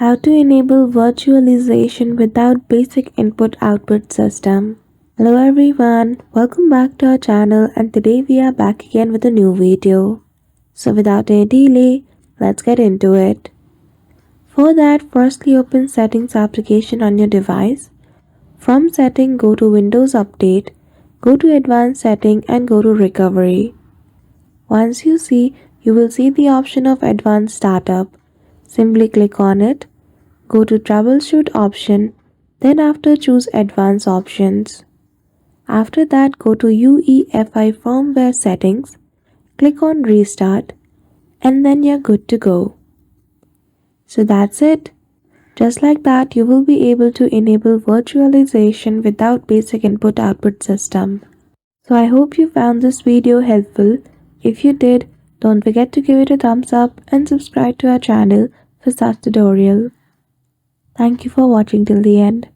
How to enable virtualization without basic input-output system. Hello everyone, welcome back to our channel, and today we are back again with a new video. So without any delay, let's get into it. For that, firstly open Settings application on your device. From Setting, go to Windows Update, go to Advanced Setting and go to Recovery. Once you will see the option of Advanced Startup. Simply click on it. Go to Troubleshoot option, then after choose Advanced options. After that, go to UEFI firmware settings, click on Restart, and then you're good to go. So that's it. Just like that, you will be able to enable virtualization without basic input-output system. So I hope you found this video helpful. If you did, don't forget to give it a thumbs up and subscribe to our channel for such tutorial. Thank you for watching till the end.